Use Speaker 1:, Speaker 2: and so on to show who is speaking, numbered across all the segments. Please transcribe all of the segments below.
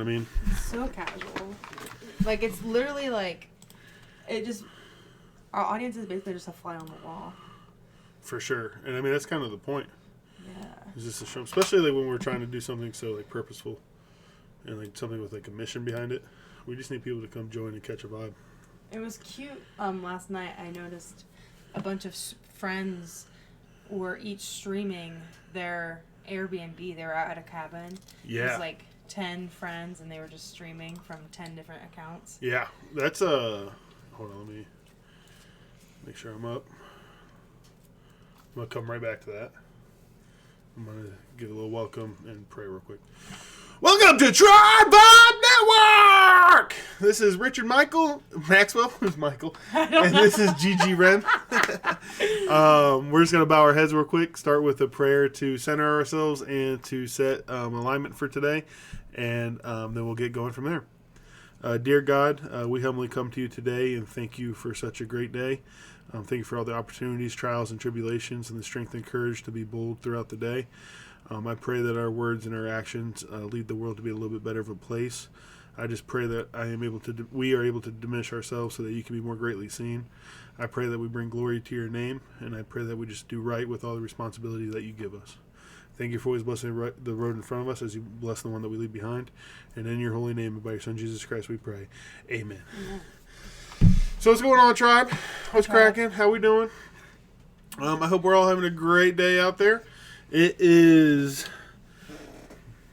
Speaker 1: mean?
Speaker 2: So casual. Like, it's literally like, our audience is basically just a fly on the wall.
Speaker 1: For sure. And I mean, that's kind of the point.
Speaker 2: Yeah.
Speaker 1: It's just a show, especially like when we're trying to do something so like purposeful and like something with like a mission behind it. We just need people to come join and catch a vibe.
Speaker 2: It was cute. Last night I noticed a bunch of friends were each streaming their Airbnb. They were out at a cabin.
Speaker 1: Yeah.
Speaker 2: It was like 10 friends, and they were just streaming from 10 different accounts.
Speaker 1: Yeah. That's hold on, let me make sure I'm up. I'm going to come right back to that. I'm going to give a little welcome and pray real quick. Welcome to Tri-Vibe Network! This is Richard Maxwell, who's Michael, and this is GiGi Ren. We're just going to bow our heads real quick, start with a prayer to center ourselves and to set alignment for today, and then we'll get going from there. Dear God, we humbly come to you today and thank you for such a great day. Thank you for all the opportunities, trials, and tribulations, and the strength and courage to be bold throughout the day. I pray that our words and our actions lead the world to be a little bit better of a place. I just pray that we are able to diminish ourselves so that you can be more greatly seen. I pray that we bring glory to your name, and I pray that we just do right with all the responsibility that you give us. Thank you for always blessing the road in front of us as you bless the one that we leave behind. And in your holy name and by your son Jesus Christ we pray. Amen.
Speaker 2: Amen.
Speaker 1: So what's going on, tribe? What's cracking? How we doing? I hope we're all having a great day out there. It is,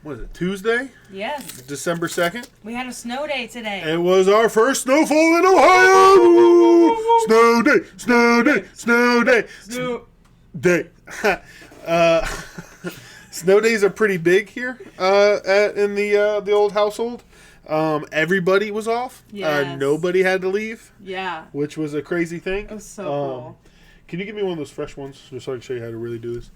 Speaker 1: what is it, Tuesday?
Speaker 2: Yes.
Speaker 1: December 2nd.
Speaker 2: We had a snow day today.
Speaker 1: It was our first snowfall in Ohio! Snow day, snow day, snow day,
Speaker 2: Snow
Speaker 1: day. Snow days are pretty big here in the old household. Everybody was off.
Speaker 2: Yes.
Speaker 1: Nobody had to leave.
Speaker 2: Yeah.
Speaker 1: Which was a crazy thing.
Speaker 2: It was so cool.
Speaker 1: Can you give me one of those fresh ones just so I can show you how to really do this?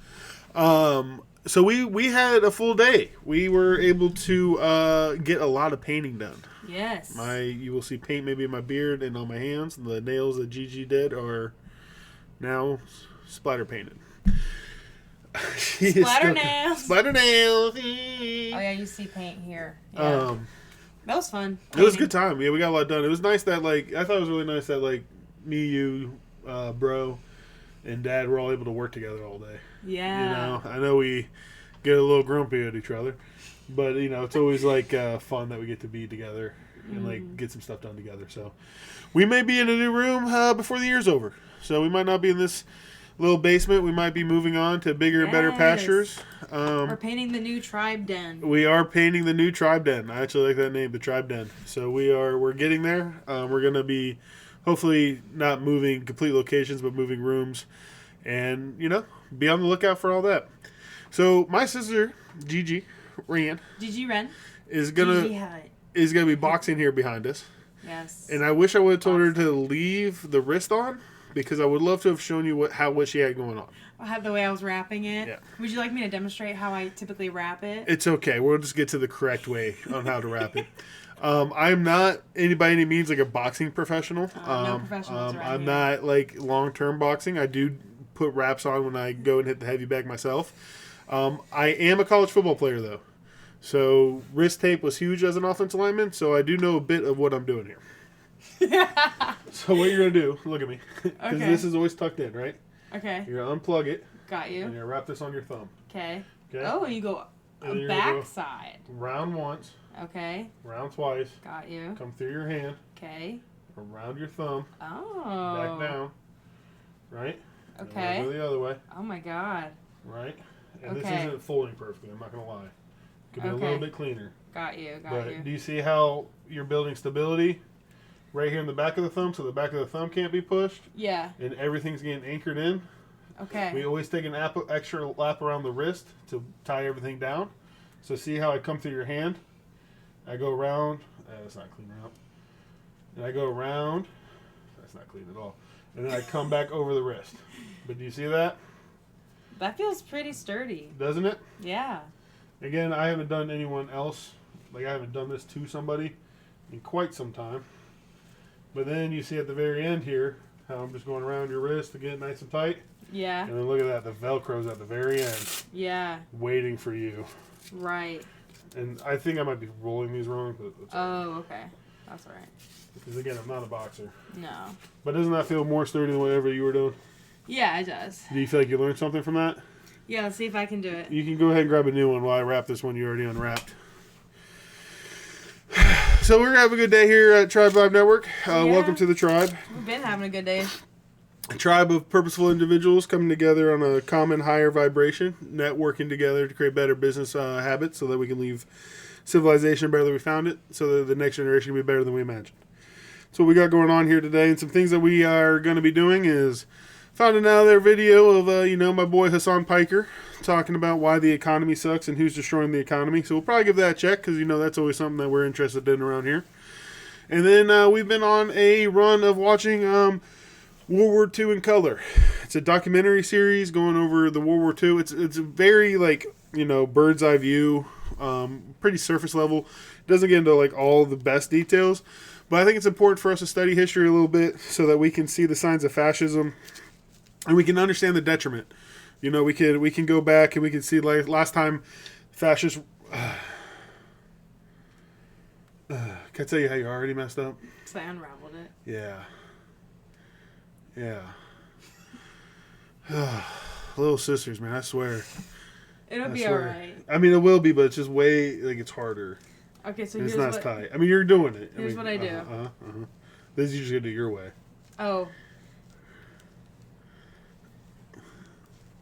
Speaker 1: So we had a full day. We were able to get a lot of painting done.
Speaker 2: Yes.
Speaker 1: You will see paint maybe in my beard and on my hands. The nails that Gigi did are now splatter painted.
Speaker 2: Splatter nails.
Speaker 1: Splatter nails.
Speaker 2: Oh yeah, you see paint here. Yeah. That was fun.
Speaker 1: It was a good time. Yeah, we got a lot done. It was nice that I thought it was really nice that me, you, bro, and dad were all able to work together all day.
Speaker 2: Yeah.
Speaker 1: I know we get a little grumpy at each other, but it's always fun that we get to be together and get some stuff done together. So we may be in a new room before the year's over. So we might not be in this little basement. We might be moving on to bigger and better pastures.
Speaker 2: We're painting the new tribe den.
Speaker 1: We are painting the new tribe den. I actually like that name, the tribe den. So we're getting there. We're going to be hopefully not moving complete locations, but moving rooms, and be on the lookout for all that. So my sister GiGi Ren is gonna be boxing here behind us.
Speaker 2: Yes.
Speaker 1: And I wish I would have told her to leave the wrist on, because I would love to have shown you what she had going on.
Speaker 2: The way I was wrapping it.
Speaker 1: Yeah.
Speaker 2: Would you like me to demonstrate how I typically wrap it?
Speaker 1: It's okay. We'll just get to the correct way on how to wrap it. I'm not by any means a boxing professional.
Speaker 2: No professionals around
Speaker 1: I'm
Speaker 2: here.
Speaker 1: not long-term boxing. I do put wraps on when I go and hit the heavy bag myself. I am a college football player, though. So wrist tape was huge as an offensive lineman, so I do know a bit of what I'm doing here. So what you're going to do, look at me, because this is always tucked in, right?
Speaker 2: Okay.
Speaker 1: You're going to unplug it.
Speaker 2: Got you.
Speaker 1: And you're going to wrap this on your thumb.
Speaker 2: Okay.
Speaker 1: Okay.
Speaker 2: Oh, and you go back side.
Speaker 1: Round once.
Speaker 2: Okay.
Speaker 1: Round twice.
Speaker 2: Got you.
Speaker 1: Come through your hand.
Speaker 2: Okay.
Speaker 1: Around your thumb.
Speaker 2: Oh.
Speaker 1: Back down. Right?
Speaker 2: Okay.
Speaker 1: And go the other way.
Speaker 2: Oh my God.
Speaker 1: Right? And this isn't folding perfectly, I'm not going to lie. It could be a little bit cleaner.
Speaker 2: Got you.
Speaker 1: But do you see how you're building stability right here in the back of the thumb, so the back of the thumb can't be pushed?
Speaker 2: Yeah.
Speaker 1: And everything's getting anchored in.
Speaker 2: Okay.
Speaker 1: We always take an extra lap around the wrist to tie everything down. So see how I come through your hand? I go around. That's not clean out. And I go around. That's not clean at all. And then I come back over the wrist. But do you see that?
Speaker 2: That feels pretty sturdy.
Speaker 1: Doesn't it?
Speaker 2: Yeah.
Speaker 1: Again, I haven't done anyone else. I haven't done this to somebody in quite some time. But then you see at the very end here how I'm just going around your wrist to get it nice and tight.
Speaker 2: Yeah.
Speaker 1: And then look at that. The Velcro's at the very end.
Speaker 2: Yeah.
Speaker 1: Waiting for you.
Speaker 2: Right.
Speaker 1: And I think I might be rolling these wrong. But
Speaker 2: okay. That's all right.
Speaker 1: Because, again, I'm not a boxer.
Speaker 2: No.
Speaker 1: But doesn't that feel more sturdy than whatever you were doing?
Speaker 2: Yeah, it does.
Speaker 1: Do you feel like you learned something from that?
Speaker 2: Yeah, let's see if I can do it.
Speaker 1: You can go ahead and grab a new one while I wrap this one you already unwrapped. So we're going to have a good day here at Tribe Vibe Network. Welcome to the Tribe.
Speaker 2: We've been having a good day.
Speaker 1: A tribe of purposeful individuals coming together on a common higher vibration, networking together to create better business habits so that we can leave civilization better than we found it, so that the next generation can be better than we imagined. So what we got going on here today, and some things that we are going to be doing is found another video of, my boy Hassan Piker talking about why the economy sucks and who's destroying the economy. So we'll probably give that a check because, that's always something that we're interested in around here. And then we've been on a run of watching World War II in color. It's a documentary series going over the World War II. It's a very, bird's eye view, pretty surface level. It doesn't get into, all the best details. But I think it's important for us to study history a little bit so that we can see the signs of fascism and we can understand the detriment. We can go back and we can see, last time fascists... can I tell you how you already messed up?
Speaker 2: So I unraveled it.
Speaker 1: Yeah. Little sisters, man, I swear.
Speaker 2: It'll be alright.
Speaker 1: I mean, it will be, but it's just way, it's harder.
Speaker 2: Okay, so
Speaker 1: it's
Speaker 2: here's
Speaker 1: not as tight. I mean, you're doing it.
Speaker 2: Here's what I do.
Speaker 1: This is usually going to do your way.
Speaker 2: Oh.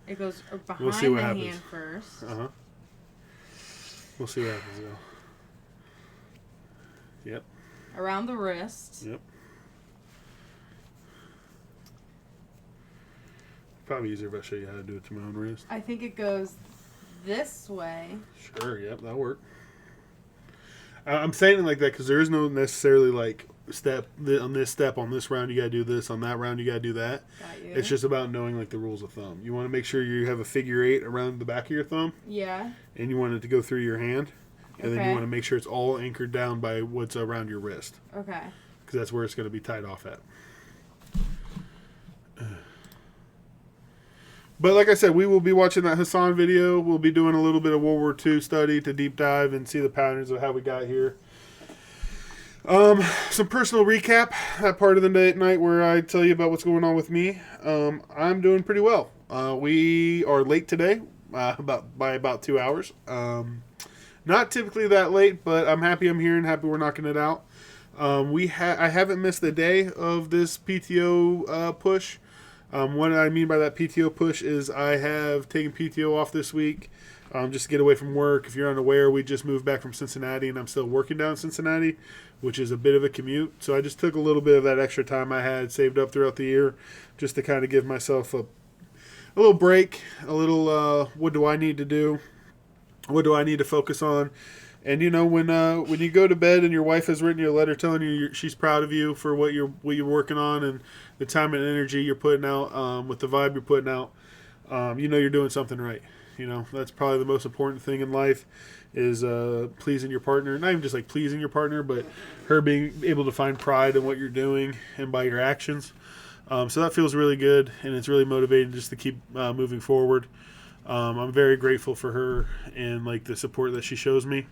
Speaker 2: It goes behind
Speaker 1: we'll see what
Speaker 2: the
Speaker 1: happens.
Speaker 2: hand first.
Speaker 1: We'll see what happens, though. Yep.
Speaker 2: Around the wrist.
Speaker 1: Yep. Probably easier if I show you how to do it to my own wrist.
Speaker 2: I think it goes this way.
Speaker 1: Sure, yep, that'll work. I'm saying it like that because there is no necessarily step on this round you gotta do this, on that round you gotta do that.
Speaker 2: Got you.
Speaker 1: It's just about knowing the rules of thumb. You want to make sure you have a figure 8 around the back of your thumb.
Speaker 2: Yeah.
Speaker 1: And you want it to go through your hand, and then you
Speaker 2: Okay.
Speaker 1: want to make sure it's all anchored down by what's around your wrist.
Speaker 2: Okay.
Speaker 1: Because that's where it's going to be tied off at. But like I said, we will be watching that Hassan video. We'll be doing a little bit of World War II study to deep dive and see the patterns of how we got here. Some personal recap, that part of the night where I tell you about what's going on with me. I'm doing pretty well. We are late today, by about 2 hours. Not typically that late, but I'm happy I'm here and happy we're knocking it out. I haven't missed a day of this PTO push. What I mean by that PTO push is I have taken PTO off this week just to get away from work. If you're unaware, we just moved back from Cincinnati, and I'm still working down in Cincinnati, which is a bit of a commute. So I just took a little bit of that extra time I had saved up throughout the year just to kind of give myself a little break, a little what do I need to do? What do I need to focus on? And when you go to bed and your wife has written you a letter telling you she's proud of you for what you're working on and the time and energy you're putting out, with the vibe you're putting out, you're doing something right. That's probably the most important thing in life is pleasing your partner. Not even just pleasing your partner, but her being able to find pride in what you're doing and by your actions. So that feels really good, and it's really motivating just to keep moving forward. I'm very grateful for her and the support that she shows me.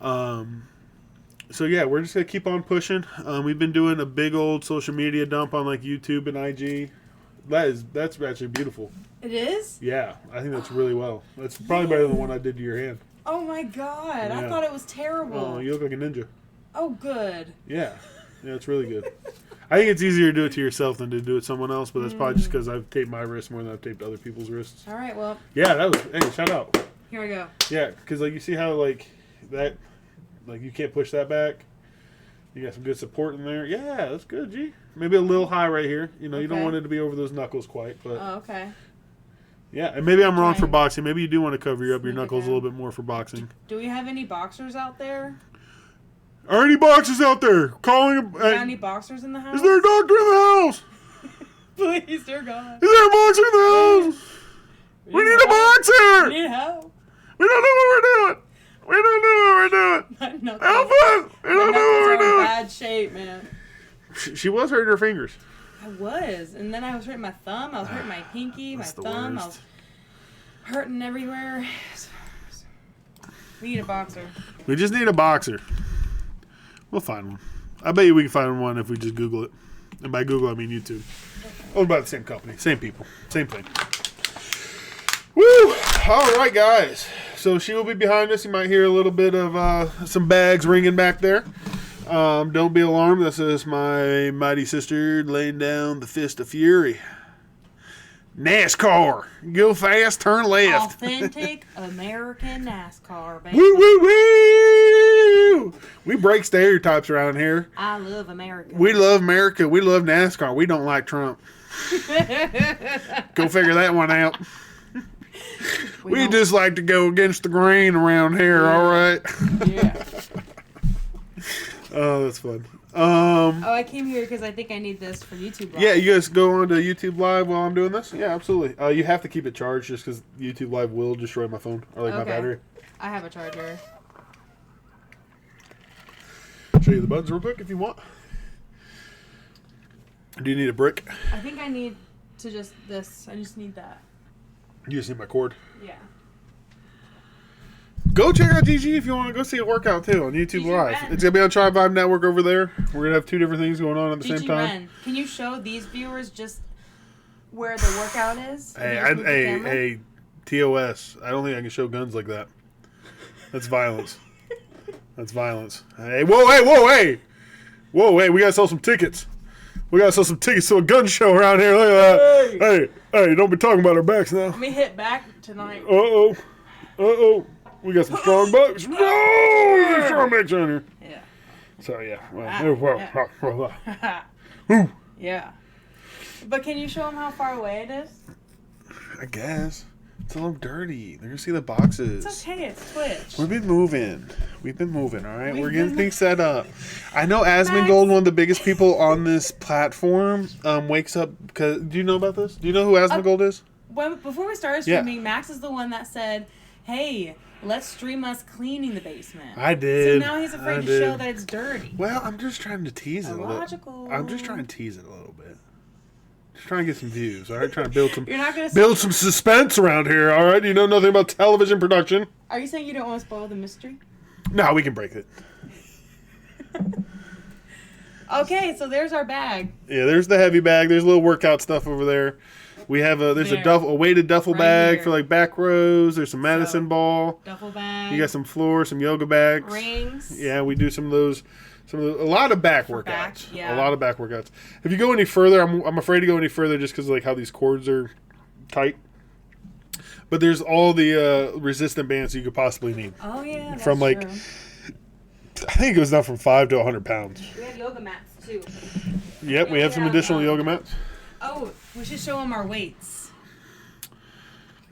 Speaker 1: So yeah, we're just gonna keep on pushing. We've been doing a big old social media dump on YouTube and IG. That's actually beautiful.
Speaker 2: It is?
Speaker 1: Yeah, I think that's really well. That's probably better than the one I did to your hand.
Speaker 2: Oh my god,
Speaker 1: Yeah.
Speaker 2: I thought it was terrible.
Speaker 1: Oh, you look like a ninja.
Speaker 2: Oh, good.
Speaker 1: Yeah, it's really good. I think it's easier to do it to yourself than to do it to someone else, but that's probably just because I've taped my wrist more than I've taped other people's wrists.
Speaker 2: All right, well.
Speaker 1: Yeah, hey, shout out.
Speaker 2: Here we go.
Speaker 1: Yeah, because you see how that, you can't push that back. You got some good support in there. Yeah, that's good, G. Maybe a little high right here. You don't want it to be over those knuckles quite, but.
Speaker 2: Oh, okay.
Speaker 1: Yeah, and maybe I'm wrong for boxing. Maybe you do want to cover up your knuckles a little bit more for boxing.
Speaker 2: Do we have any boxers out there?
Speaker 1: Are any boxers out there calling?
Speaker 2: Got any boxers in the house?
Speaker 1: Is there a doctor in the house?
Speaker 2: Please, dear God.
Speaker 1: Is there a boxer in the house? We need a boxer.
Speaker 2: We need help.
Speaker 1: We don't know what we're doing. We don't know what we're doing. Help us! We don't know what we're doing.
Speaker 2: In bad shape, man.
Speaker 1: She was hurting her fingers.
Speaker 2: I was, and then I was hurting my thumb. I was hurting my pinky, my thumb. I was hurting everywhere. We need a boxer.
Speaker 1: We just need a boxer. We'll find one. I bet you we can find one if we just Google it. And by Google, I mean YouTube. Owned by the same company. Same people. Same thing. Woo! All right, guys. So she will be behind us. You might hear a little bit of some bags ringing back there. Don't be alarmed. This is my mighty sister laying down the fist of fury. NASCAR. Go fast, turn left.
Speaker 2: Authentic American NASCAR, baby.
Speaker 1: Woo, woo, woo! We break stereotypes around here.
Speaker 2: I love America.
Speaker 1: We love America. We love NASCAR. We don't like Trump. Go figure that one out. We just like to go against the grain around here, all right?
Speaker 2: Yeah.
Speaker 1: Oh, that's fun.
Speaker 2: I came here because I think I need this for YouTube Live.
Speaker 1: Yeah, you guys go on to YouTube Live while I'm doing this? Yeah, absolutely. You have to keep it charged just because YouTube Live will destroy my phone or my battery.
Speaker 2: I have a charger.
Speaker 1: Show you the buttons real quick if you want. Do you need a brick?
Speaker 2: I think I need to I just need that.
Speaker 1: You just need my cord.
Speaker 2: Yeah.
Speaker 1: Go check out GiGi if you want to go see a workout too on YouTube
Speaker 2: GiGi
Speaker 1: Live.
Speaker 2: Ren.
Speaker 1: It's going to be on Tribe Vibe Network over there. We're going to have two different things going on at the
Speaker 2: GiGi
Speaker 1: same time.
Speaker 2: Ren. Can you show these viewers just where the workout is?
Speaker 1: Hey, TOS. I don't think I can show guns like that. That's violence. That's violence. Hey, whoa, hey. Whoa, hey, we got to sell some tickets. We got to sell some tickets to a gun show around here. Look at that. Hey, don't be talking about our backs now.
Speaker 2: Let me hit back tonight.
Speaker 1: Uh-oh. We got some strong bucks. No! There's strong backs around here.
Speaker 2: Yeah.
Speaker 1: So, yeah.
Speaker 2: Yeah. But can you show them how far away it is?
Speaker 1: I guess. It's a little dirty. They're going to see the boxes.
Speaker 2: It's okay. It's Twitch.
Speaker 1: We've been moving, all right? We're getting things set up. I know Asmongold, one of the biggest people on this platform, wakes up because... Do you know about this? Do you know who Asmongold is?
Speaker 2: Before we started streaming, Max is the one that said, hey, let's stream us cleaning the basement.
Speaker 1: I did.
Speaker 2: So now he's afraid to show that it's dirty.
Speaker 1: Well, I'm just trying to tease it a little. I'm just trying to tease it a little bit. Just trying to get some views, all right? Trying to build some some suspense around here, all right? You know nothing about television production.
Speaker 2: Are you saying you don't want to spoil the mystery?
Speaker 1: No, we can break it.
Speaker 2: Okay, so there's our bag.
Speaker 1: Yeah, there's the heavy bag. There's a little workout stuff over there. We have a weighted duffel bag for like back rows. There's some medicine ball.
Speaker 2: Duffel bag.
Speaker 1: You got some floor, some yoga bags.
Speaker 2: Rings.
Speaker 1: Yeah, we do some of those. A lot of back workouts.
Speaker 2: Yeah.
Speaker 1: A lot of back workouts. If you go any further, I'm afraid to go any further just because like how these cords are tight. But there's all the resistant bands you could possibly need.
Speaker 2: Oh yeah, that's
Speaker 1: from like,
Speaker 2: true.
Speaker 1: I think it goes down from 5 to 100 pounds.
Speaker 2: We have yoga mats too.
Speaker 1: Yep, we have some additional yoga mats.
Speaker 2: Oh, we should show them our weights.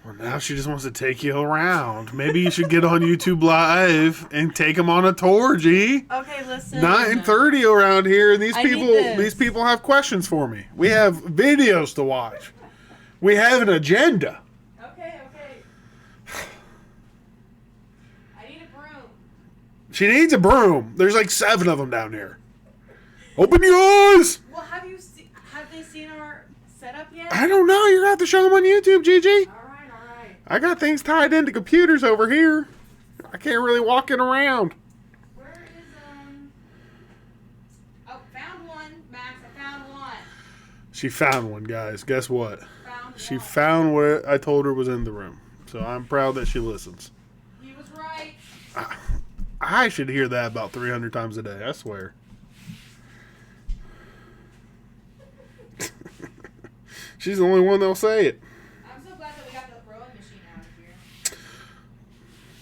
Speaker 1: Well, now she just wants to take you around. Maybe you should get on YouTube Live and take them on a tour, G.
Speaker 2: Okay, listen.
Speaker 1: 9:30 around here, and
Speaker 2: these
Speaker 1: these people have questions for me. We have videos to watch. We have an agenda.
Speaker 2: Okay. I need a broom.
Speaker 1: She needs a broom. There's like 7 of them down here. Open your eyes.
Speaker 2: Well, have they seen our setup yet?
Speaker 1: I don't know. You're gonna have to show them on YouTube, GiGi.
Speaker 2: All right.
Speaker 1: I got things tied into computers over here. I can't really walk it around.
Speaker 2: Where is Oh, found one, Max. I found one.
Speaker 1: She found one, guys. Guess what? She found what I told her was in the room. So I'm proud that she listens.
Speaker 2: He was right.
Speaker 1: I should hear that about 300 times a day. I swear. She's the only one that'll say it.
Speaker 2: I'm so glad that we got the rowing machine out of here.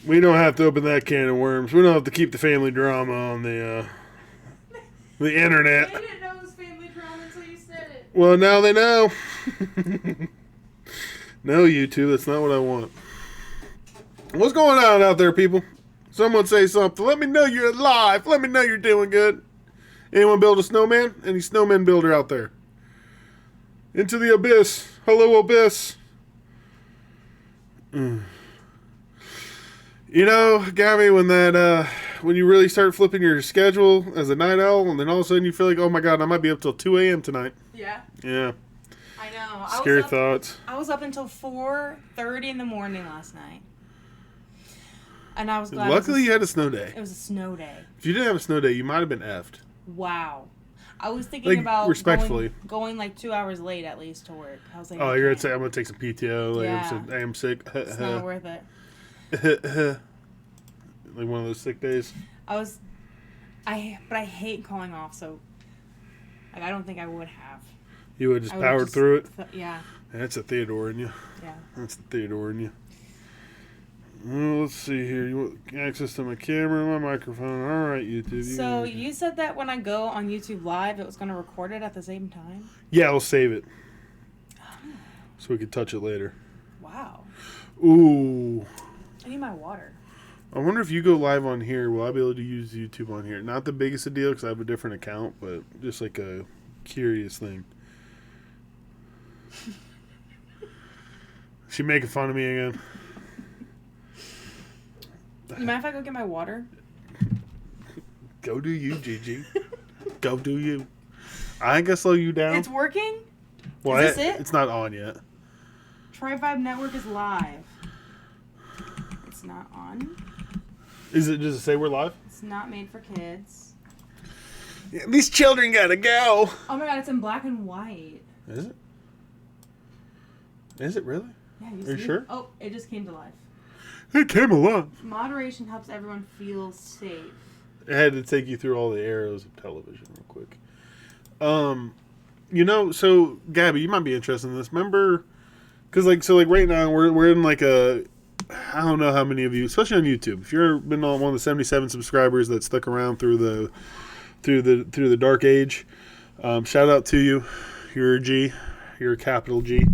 Speaker 1: We don't have to open that can of worms. We don't have to keep the family drama on the internet.
Speaker 2: They didn't know it was family drama until you said it.
Speaker 1: Well, now they know. No, YouTube, that's not what I want. What's going on out there, people? Someone say something. Let me know you're alive. Let me know you're doing good. Anyone build a snowman? Any snowman builder out there? Into the abyss. Hello, abyss. You know, Gabby, when you really start flipping your schedule as a night owl, and then all of a sudden you feel like, oh my God, I might be up till 2 a.m. tonight.
Speaker 2: Yeah.
Speaker 1: Yeah.
Speaker 2: I know.
Speaker 1: Thoughts.
Speaker 2: I was up until 4:30 in the morning last night. And I was glad.
Speaker 1: Luckily, you had a snow day.
Speaker 2: It was a snow day.
Speaker 1: If you didn't have a snow day, you might have been effed.
Speaker 2: Wow. I was thinking about
Speaker 1: respectfully
Speaker 2: going like 2 hours late at least to work. I was like,
Speaker 1: oh, you're gonna say I'm gonna take some PTO. Like
Speaker 2: yeah.
Speaker 1: I am sick.
Speaker 2: It's not worth it.
Speaker 1: Like one of those sick days.
Speaker 2: But I hate calling off. So, like, I don't think I would have.
Speaker 1: You would have just powered through it.
Speaker 2: Yeah.
Speaker 1: That's a Theodore in you.
Speaker 2: Yeah.
Speaker 1: That's the Theodore in you. Well, let's see here. You want access to my camera, my microphone. All right, YouTube.
Speaker 2: So you said that when I go on YouTube Live, it was going to record it at the same time?
Speaker 1: Yeah, I'll save it. So we can touch it later.
Speaker 2: Wow.
Speaker 1: Ooh.
Speaker 2: I need my water.
Speaker 1: I wonder if you go live on here, will I be able to use YouTube on here? Not the biggest of deal because I have a different account, but just like a curious thing. She making fun of me again.
Speaker 2: You mind if I go get my water?
Speaker 1: Go do you, Gigi. Go do you. I ain't gonna slow you down.
Speaker 2: It's working?
Speaker 1: Well,
Speaker 2: is this it?
Speaker 1: It's not on yet.
Speaker 2: Tri-Vibe Network is live. It's not on.
Speaker 1: Does it say we're live?
Speaker 2: It's not made for kids.
Speaker 1: Yeah, these children gotta go.
Speaker 2: Oh my god, it's in black and white.
Speaker 1: Is it? Is it really?
Speaker 2: Yeah, you
Speaker 1: Are you
Speaker 2: see?
Speaker 1: sure?
Speaker 2: Oh, it just came to life.
Speaker 1: It came alive.
Speaker 2: Moderation helps everyone feel safe.
Speaker 1: I had to take you through all the arrows of television real quick. You know, so Gabby, you might be interested in this. Remember, because like right now we're in like a, I don't know how many of you, especially on YouTube, if you've been on one of the 77 subscribers that stuck around through the dark age, shout out to you. You're a G. You're a capital G.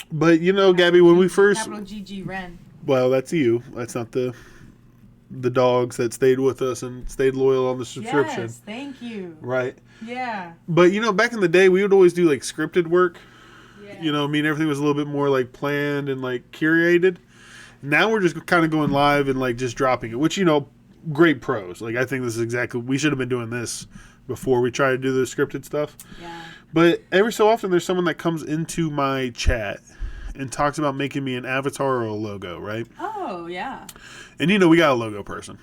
Speaker 1: But you know, Gabby, when we first
Speaker 2: Capital GG Ren.
Speaker 1: Well, that's you. That's not the dogs that stayed with us and stayed loyal on the subscription.
Speaker 2: Yes, thank you.
Speaker 1: Right.
Speaker 2: Yeah.
Speaker 1: But you know, back in the day, we would always do like scripted work.
Speaker 2: Yeah.
Speaker 1: You know, I mean, everything was a little bit more like planned and like curated. Now we're just kind of going live and like just dropping it, which, you know, great pros. Like, I think this is exactly, we should have been doing this before we try to do the scripted stuff.
Speaker 2: Yeah.
Speaker 1: But every so often there's someone that comes into my chat and talks about making me an avatar or a logo, right?
Speaker 2: Oh, yeah.
Speaker 1: And you know, we got a logo person.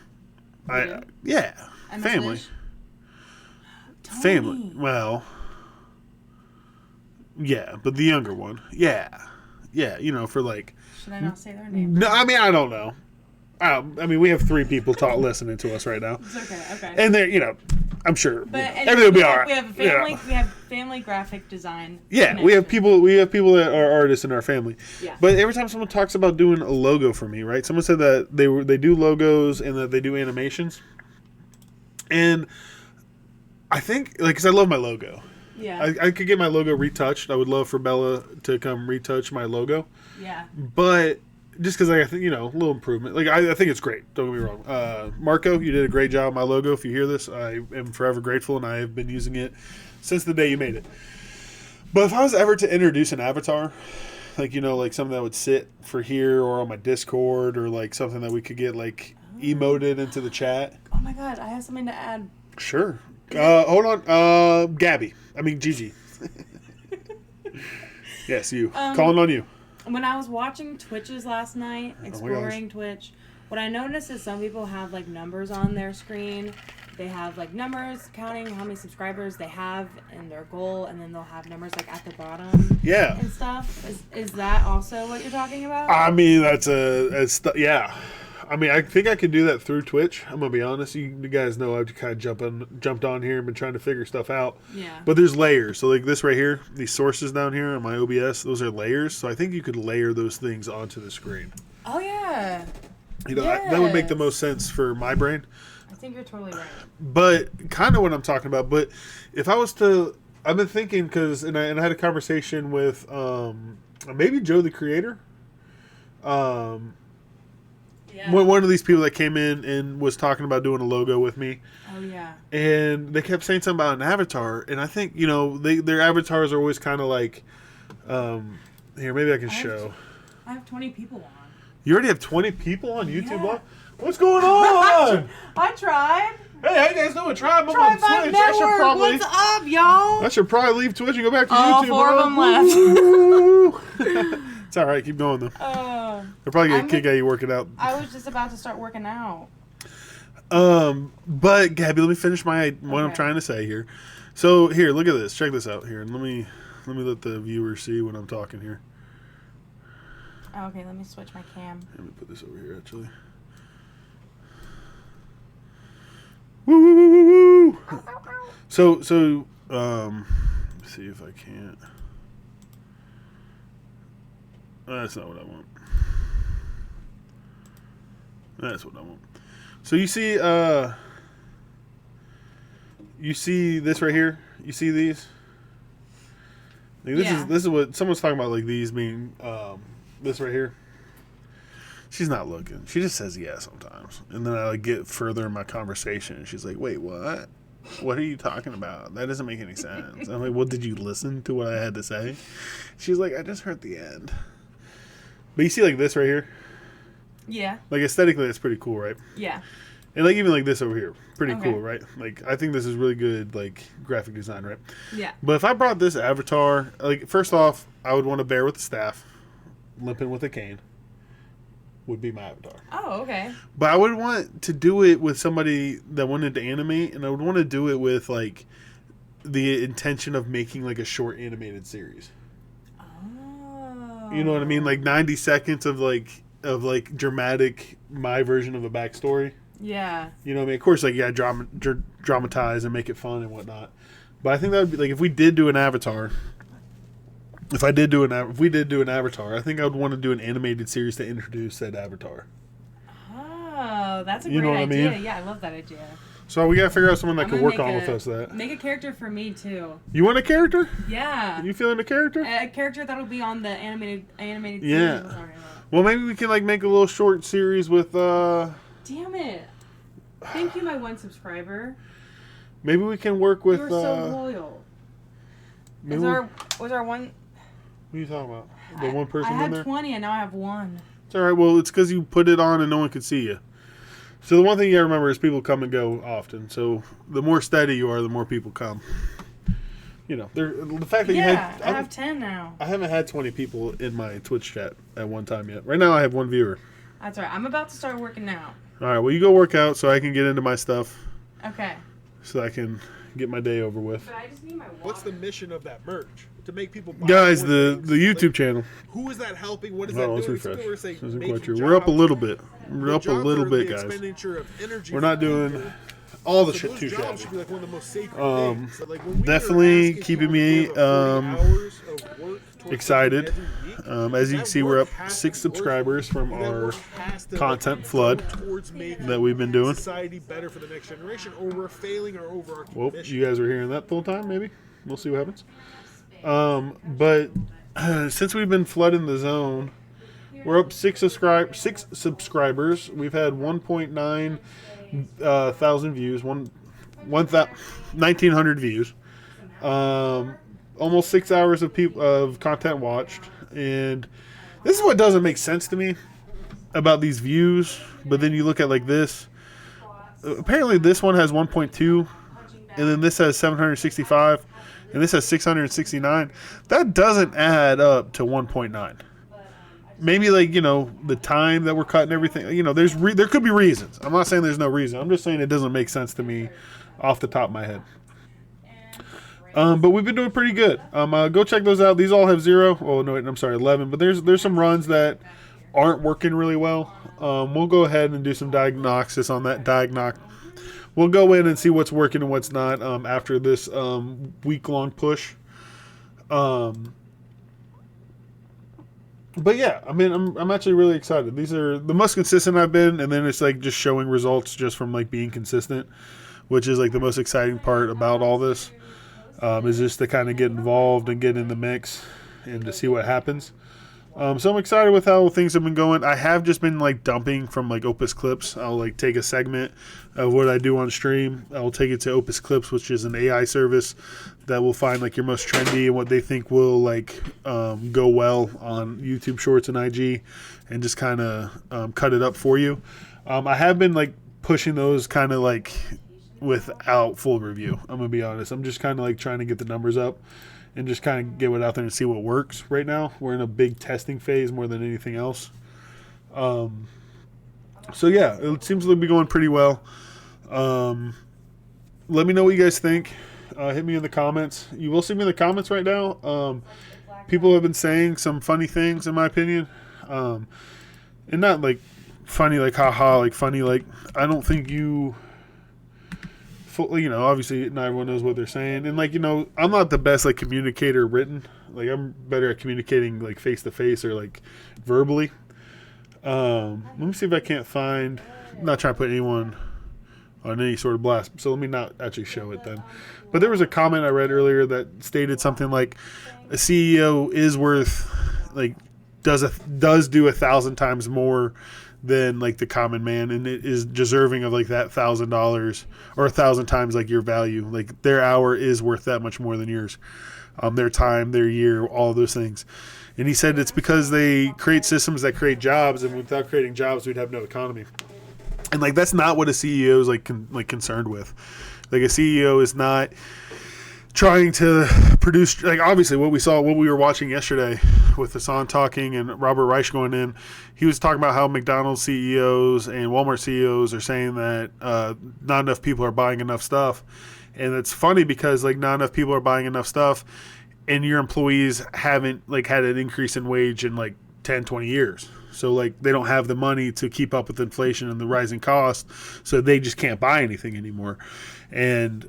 Speaker 1: Yeah.
Speaker 2: And
Speaker 1: Family.
Speaker 2: Tony.
Speaker 1: Family. Well, yeah, but the younger one. Yeah. Yeah, you know, for like...
Speaker 2: Should I not say their name?
Speaker 1: No, I mean, I don't know. I mean, we have 3 people listening to us right now.
Speaker 2: It's okay.
Speaker 1: And they're, you know, I'm sure
Speaker 2: But
Speaker 1: everything will be all right.
Speaker 2: We have family. We have family graphic design.
Speaker 1: Yeah,
Speaker 2: connection.
Speaker 1: we have people that are artists in our family.
Speaker 2: Yeah.
Speaker 1: But every time someone talks about doing a logo for me, right? Someone said that they do logos and that they do animations. And I think, like, because I love my logo.
Speaker 2: Yeah.
Speaker 1: I could get my logo retouched. I would love for Bella to come retouch my logo.
Speaker 2: Yeah.
Speaker 1: But just because I think, you know, a little improvement. Like, I think it's great. Don't get me wrong. Marco, you did a great job on my logo. If you hear this, I am forever grateful, and I have been using it since the day you made it. But if I was ever to introduce an avatar, like, you know, like something that would sit for here or on my Discord, or like something that we could get like emoted into the chat.
Speaker 2: Oh my god, I have something to add.
Speaker 1: Sure. Hold on. Gigi. Yes, you. Calling on you.
Speaker 2: When I was watching Twitches last night, exploring Twitch, what I noticed is some people have like numbers on their screen. They have like numbers counting how many subscribers they have and their goal, and then they'll have numbers like at the bottom.
Speaker 1: Yeah.
Speaker 2: And stuff. Is that also what you're talking about?
Speaker 1: I mean, yeah. I mean, I think I could do that through Twitch. I'm gonna be honest. You guys know I've kind of jumped on here and been trying to figure stuff out.
Speaker 2: Yeah.
Speaker 1: But there's layers. So like this right here, these sources down here on my OBS, those are layers. So I think you could layer those things onto the screen.
Speaker 2: Oh yeah.
Speaker 1: You know, that would make the most sense for my brain.
Speaker 2: I think you're totally right.
Speaker 1: But kind of what I'm talking about. But if I was to, I've been thinking and I had a conversation with maybe Joe the Creator.
Speaker 2: Yeah.
Speaker 1: One of these people that came in and was talking about doing a logo with me.
Speaker 2: Oh, yeah.
Speaker 1: And they kept saying something about an avatar. And I think, you know, their avatars are always kind of like, here, maybe I can show.
Speaker 2: I have 20 people on.
Speaker 1: You already have 20 people on YouTube? Yeah. What's going on?
Speaker 2: I tried.
Speaker 1: Hey, how you guys doing? Tribe on Twitch.
Speaker 2: What's up, y'all?
Speaker 1: I should probably leave Twitch and go back to
Speaker 2: All
Speaker 1: YouTube.
Speaker 2: All 4 of them left.
Speaker 1: It's all right. Keep going though. They're probably gonna
Speaker 2: I'm
Speaker 1: kick out you working out.
Speaker 2: I was just about to start working out.
Speaker 1: But Gabby, let me finish what I'm trying to say here. So here, look at this. Check this out here, and let me let the viewers see when I'm talking here.
Speaker 2: Okay, let me switch my cam.
Speaker 1: Let me put this over here actually. Woo woo woo woo woo.
Speaker 2: Ow, ow, ow.
Speaker 1: So let's see if I can't. That's not what I want. That's what I want. So you see this right here? You see these? Like this is what someone's talking about, like these being this right here. She's not looking. She just says yeah sometimes. And then I like get further in my conversation and she's like, "Wait, what? What are you talking about? That doesn't make any sense." I'm like, "Well, did you listen to what I had to say?" She's like, "I just heard the end." But you see like this right here?
Speaker 2: Yeah.
Speaker 1: Like aesthetically it's pretty cool, right?
Speaker 2: Yeah.
Speaker 1: And like even like this over here, pretty cool, right? Like I think this is really good, like graphic design, right?
Speaker 2: Yeah.
Speaker 1: But if I brought this avatar, like first off, I would want a bear with a staff, limping with a cane, would be my avatar.
Speaker 2: Oh, okay.
Speaker 1: But I would want to do it with somebody that wanted to animate, and I would want to do it with like the intention of making like a short animated series.
Speaker 2: Oh.
Speaker 1: You know what I mean? Like 90 seconds of like dramatic my version of a backstory.
Speaker 2: Yeah.
Speaker 1: You know what I mean? Of course, like, yeah, dramatize and make it fun and whatnot. But I think that would be, like, if we did do an avatar, if we did do an avatar, I think I would want to do an animated series to introduce said avatar.
Speaker 2: Oh, that's a
Speaker 1: You know
Speaker 2: great
Speaker 1: what I
Speaker 2: idea.
Speaker 1: mean?
Speaker 2: Yeah, I love that idea.
Speaker 1: So we got to figure out someone that
Speaker 2: I'm
Speaker 1: can
Speaker 2: gonna
Speaker 1: work on with us that.
Speaker 2: Make a character for me, too.
Speaker 1: You want a character?
Speaker 2: Yeah.
Speaker 1: You feeling a character?
Speaker 2: A character that'll be on the animated
Speaker 1: Yeah.
Speaker 2: series.
Speaker 1: Well, maybe we can, like, make a little short series with,
Speaker 2: Damn it. Thank you, my one subscriber.
Speaker 1: Maybe we can work with,
Speaker 2: You're so loyal. Was our one...
Speaker 1: What are you talking about? The one person
Speaker 2: I
Speaker 1: in there?
Speaker 2: had 20 and now I have 1.
Speaker 1: It's all right. Well, it's because you put it on and no one could see you. So the one thing you gotta remember is people come and go often. So the more steady you are, the more people come. You know, the fact that you had...
Speaker 2: I have 10 now.
Speaker 1: I haven't had 20 people in my Twitch chat at one time yet. Right now I have 1 viewer.
Speaker 2: That's right. I'm about to start working out.
Speaker 1: All right. Well, you go work out so I can get into my stuff.
Speaker 2: Okay.
Speaker 1: So I can get my day over with.
Speaker 2: But I just need my water.
Speaker 3: What's the mission of that merch? To make people buy
Speaker 1: Guys,
Speaker 3: more
Speaker 1: the
Speaker 3: things?
Speaker 1: YouTube
Speaker 3: Like,
Speaker 1: channel.
Speaker 3: who is that helping? What is
Speaker 1: Oh,
Speaker 3: that
Speaker 1: let's
Speaker 3: doing?
Speaker 1: refresh.
Speaker 3: People are saying
Speaker 1: This isn't
Speaker 3: making
Speaker 1: quite true. We're up a
Speaker 3: jobs.
Speaker 1: little bit. We're
Speaker 3: The
Speaker 1: up a
Speaker 3: jobs
Speaker 1: little
Speaker 3: are
Speaker 1: bit,
Speaker 3: the
Speaker 1: guys.
Speaker 3: expenditure of energy
Speaker 1: We're
Speaker 3: for
Speaker 1: not doing
Speaker 3: people.
Speaker 1: all the
Speaker 3: So
Speaker 1: shit
Speaker 3: those
Speaker 1: too
Speaker 3: jobs
Speaker 1: shabby.
Speaker 3: should be like one of the most sacred
Speaker 1: Um,
Speaker 3: things. So like when we
Speaker 1: definitely
Speaker 3: are asking
Speaker 1: keeping
Speaker 3: people
Speaker 1: me,
Speaker 3: to give up 40 hours of work towards
Speaker 1: excited.
Speaker 3: something every week,
Speaker 1: As you can
Speaker 3: that
Speaker 1: see, we're
Speaker 3: work
Speaker 1: up
Speaker 3: has
Speaker 1: 6
Speaker 3: to be worth
Speaker 1: subscribers
Speaker 3: it.
Speaker 1: from
Speaker 3: And that
Speaker 1: our
Speaker 3: work has to
Speaker 1: content
Speaker 3: go
Speaker 1: flood
Speaker 3: towards making
Speaker 1: that we've been doing.
Speaker 3: society better for the next generation, or we're failing our overarching
Speaker 1: Well,
Speaker 3: mission.
Speaker 1: you guys are hearing that the whole time, maybe. We'll see what happens. But since we've been flooding the zone, we're up 6 subscribers. We've had 1.9 thousand views, 1,900 views. Almost 6 hours of content watched, and this is what doesn't make sense to me about these views. But then you look at like this. Apparently, this one has 1.2, and then this has 765, and this has 669. That doesn't add up to 1.9. Maybe like, you know, the time that we're cutting everything. You know, there could be reasons. I'm not saying there's no reason. I'm just saying it doesn't make sense to me off the top of my head. But we've been doing pretty good. Go check those out. These all have 0. Oh no, wait, I'm sorry, 11. But there's some runs that aren't working really well. We'll go ahead and do some diagnosis on that. We'll go in and see what's working and what's not after this week-long push. But yeah, I mean, I'm actually really excited. These are the most consistent I've been, and then it's like just showing results just from like being consistent, which is like the most exciting part about all this. Is just to kind of get involved and get in the mix and to see what happens. So I'm excited with how things have been going. I have just been like dumping from like Opus Clips. I'll like take a segment of what I do on stream. I'll take it to Opus Clips, which is an AI service that will find like your most trendy and what they think will like go well on YouTube Shorts and IG, and just kind of cut it up for you. I have been like pushing those kind of like without full review. I'm gonna be honest. I'm just kind of like trying to get the numbers up and just kind of get it out there and see what works right now. We're in a big testing phase more than anything else. So yeah, it seems to be going pretty well. Let me know what you guys think. Hit me in the comments. You will see me in the comments right now. People have been saying some funny things, in my opinion. And not like funny, like haha, like funny, like I don't think you, obviously not everyone knows what they're saying. And like, I'm not the best like communicator written. Like I'm better at communicating like face to face or like verbally. Let me see if I can't find, I'm not trying to put anyone on any sort of blast, so let me not actually show it then. But there was a comment I read earlier that stated something like a CEO is worth like does do 1,000 times more than like the common man, and it is deserving of like that $1,000 or 1,000 times like your value. Like their hour is worth that much more than yours. Their time, their year, all those things. And he said it's because they create systems that create jobs, and without creating jobs, we'd have no economy. And like that's not what a CEO is like concerned with. Like a CEO is not trying to produce, like obviously what we were watching yesterday with Hassan talking and Robert Reich going in, he was talking about how McDonald's CEOs and Walmart CEOs are saying that not enough people are buying enough stuff. And it's funny because like not enough people are buying enough stuff and your employees haven't like had an increase in wage in like 10, 20 years. So like they don't have the money to keep up with inflation and the rising costs, so they just can't buy anything anymore. And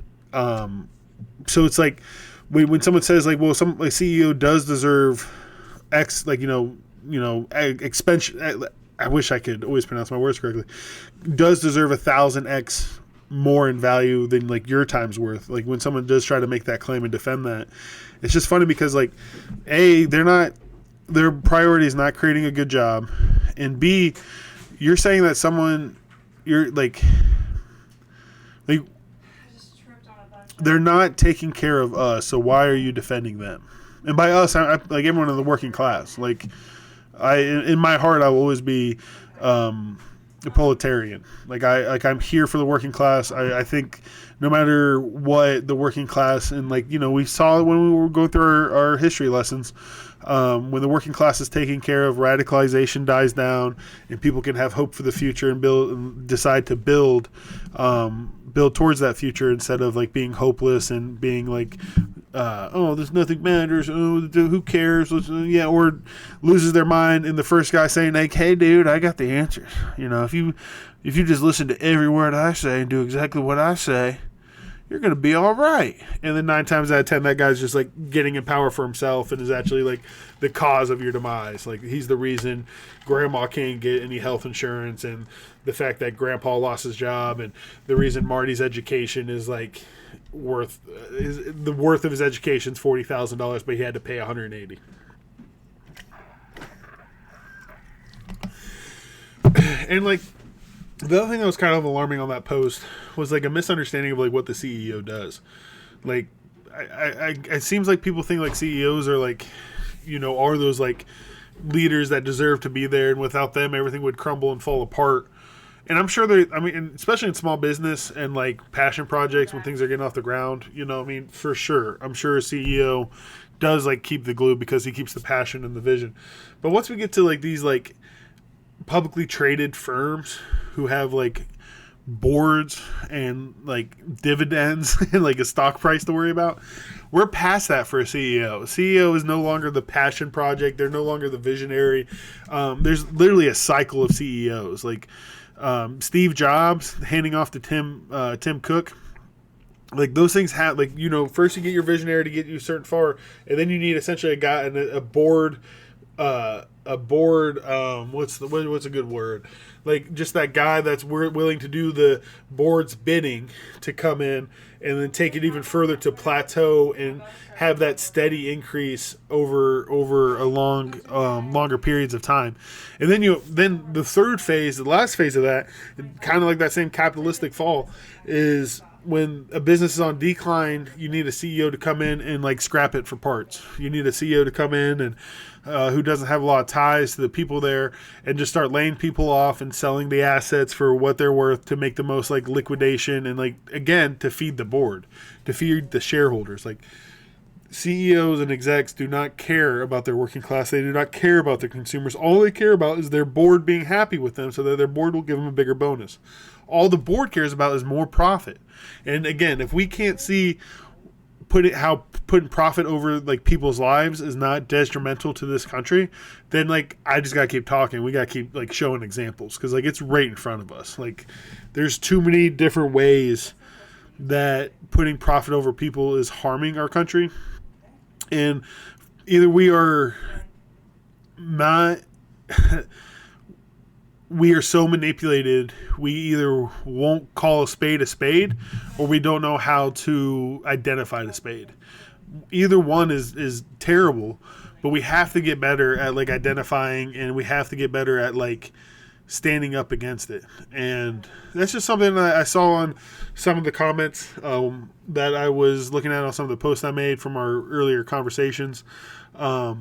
Speaker 1: so it's like when someone says like, well, some like CEO does deserve X, like expense. I wish I could always pronounce my words correctly. Does deserve 1,000x more in value than like your time's worth. Like when someone does try to make that claim and defend that, it's just funny because like their priority is not creating a good job, and B, you're saying that you're like they're not taking care of us, so why are you defending them? And by us, I like everyone in the working class. Like in my heart, I will always be a proletarian. Like I'm here for the working class. I think no matter what the working class, and like we saw it when we were going through our history lessons. When the working class is taken care of, radicalization dies down, and people can have hope for the future and decide to build towards that future instead of like being hopeless and being like, there's nothing matters. Oh, who cares? Or loses their mind in the first guy saying like, hey, dude, I got the answers. If you just listen to every word I say and do exactly what I say, you're going to be all right. And then 9 times out of 10, that guy's just like getting in power for himself and is actually like the cause of your demise. Like he's the reason grandma can't get any health insurance, and the fact that grandpa lost his job, and the reason Marty's education is like the worth of his education is $40,000, but he had to pay $180. And like, the other thing that was kind of alarming on that post was like a misunderstanding of like what the CEO does. Like, it seems like people think like CEOs are like, are those like leaders that deserve to be there, and without them everything would crumble and fall apart. And I'm sure especially in small business and like passion projects when things are getting off the ground, for sure. I'm sure a CEO does like keep the glue because he keeps the passion and the vision. But once we get to like these like publicly traded firms who have like boards and like dividends and like a stock price to worry about, we're past that for a CEO. A CEO is no longer the passion project. They're no longer the visionary. There's literally a cycle of CEOs. Like Steve Jobs handing off to Tim Cook. Like those things have like, first you get your visionary to get you certain far, and then you need essentially a guy and a board. What's a good word? Like just that guy that's willing to do the board's bidding to come in and then take it even further to plateau and have that steady increase over a longer periods of time. And then the third phase, the last phase of that, kind of like that same capitalistic fall, is when a business is on decline, you need a CEO to come in and like scrap it for parts. You need a CEO to come in and who doesn't have a lot of ties to the people there and just start laying people off and selling the assets for what they're worth to make the most like liquidation and like, again, to feed the board, to feed the shareholders. Like CEOs and execs do not care about their working class. They do not care about their consumers. All they care about is their board being happy with them so that their board will give them a bigger bonus. All the board cares about is more profit. And again, if we can't see how putting profit over like people's lives is not detrimental to this country, then like I just gotta keep talking. We gotta keep like showing examples because like it's right in front of us. Like there's too many different ways that putting profit over people is harming our country. And either we are not, we are so manipulated, we either won't call a spade, or we don't know how to identify the spade. Either one is terrible, but we have to get better at like identifying, and we have to get better at like standing up against it. And that's just something that I saw on some of the comments that I was looking at on some of the posts I made from our earlier conversations. I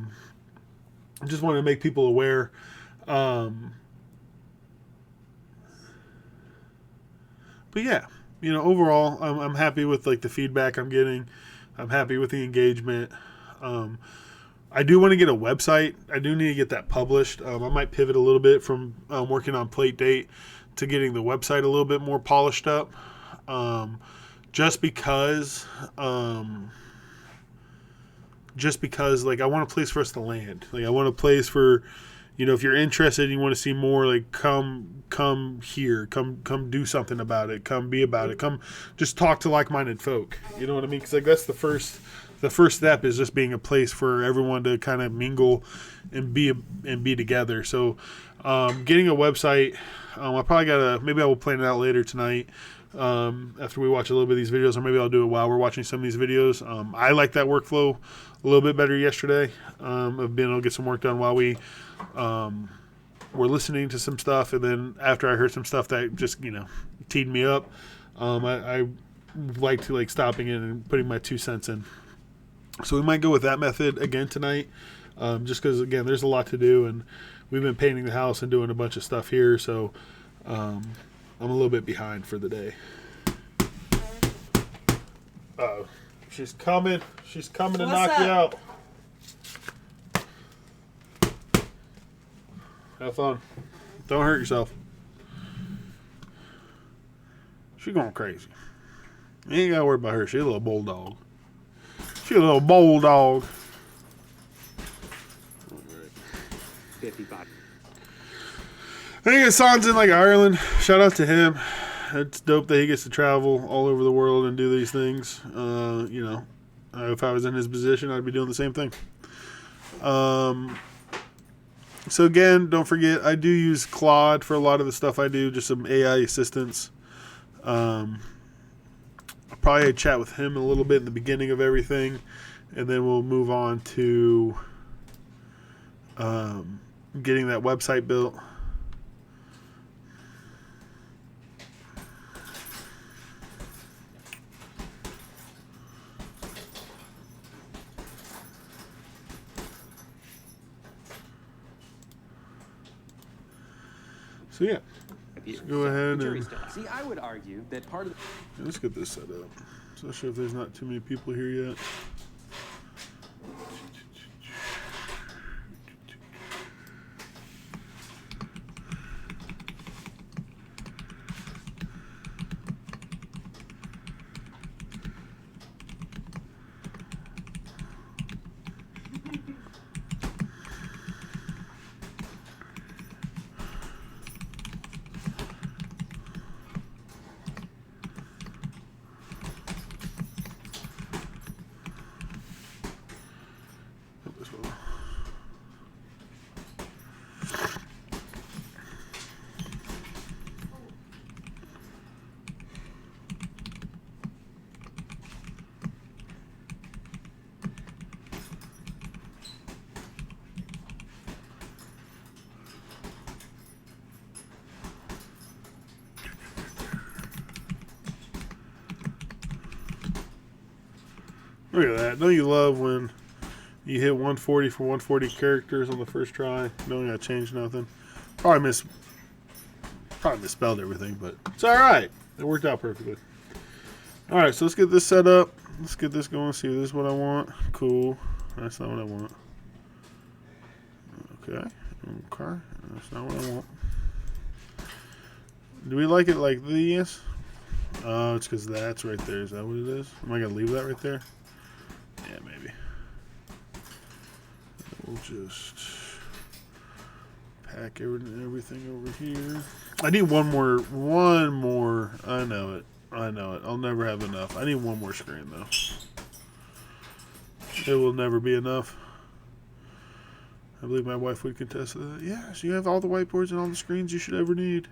Speaker 1: just wanted to make people aware. But yeah, you know, overall, I'm happy with like the feedback I'm getting. I'm happy with the engagement. I do want to get a website. I do need to get that published. I might pivot a little bit from working on Plate Date to getting the website a little bit more polished up. Just because like I want a place for us to land. Like I want a place for, you know, if you're interested and you want to see more, like come here, come do something about it, come be about it, come just talk to like-minded folk. You know what I mean? Because like that's the first step is just being a place for everyone to kind of mingle and be together. So getting a website, I probably maybe I will plan it out later tonight after we watch a little bit of these videos, or maybe I'll do it while we're watching some of these videos. I like that workflow a little bit better yesterday of being able to get some work done while we were listening to some stuff, and then after I heard some stuff that just, you know, teed me up, I like to like stopping in and putting my 2 cents in. So we might go with that method again tonight, just because, again, there's a lot to do, and we've been painting the house and doing a bunch of stuff here, so I'm a little bit behind for the day. Uh-oh. She's coming. She's coming to knock you out. Have fun. Don't hurt yourself. She's going crazy. You ain't got to worry about her. She's a little bulldog. She's a little bulldog.
Speaker 4: 55.
Speaker 1: I think Hassan's in like Ireland. Shout out to him. It's dope that he gets to travel all over the world and do these things. You know, if I was in his position, I'd be doing the same thing. So again, don't forget, I do use Claude for a lot of the stuff I do, just some AI assistance. I'll probably chat with him a little bit in the beginning of everything, and then we'll move on to getting that website built. So yeah, let's go ahead and
Speaker 4: See, I would argue that part of
Speaker 1: let's get this set up. Especially if there's not too many people here yet. Look at that. Don't you love when you hit 140 for 140 characters on the first try? Don't gotta change nothing. Probably misspelled everything, but it's alright. It worked out perfectly. Alright, so let's get this set up. Let's get this going. See if this is what I want. Cool. That's not what I want. Okay. Okay. That's not what I want. Do we like it like this? Oh, it's because that's right there. Is that what it is? Am I going to leave that right there? Yeah, maybe. We'll just pack everything over here. I need one more. I know it. I'll never have enough. I need one more screen, though. It will never be enough. I believe my wife would contest to that. Yes, you have all the whiteboards and all the screens you should ever need.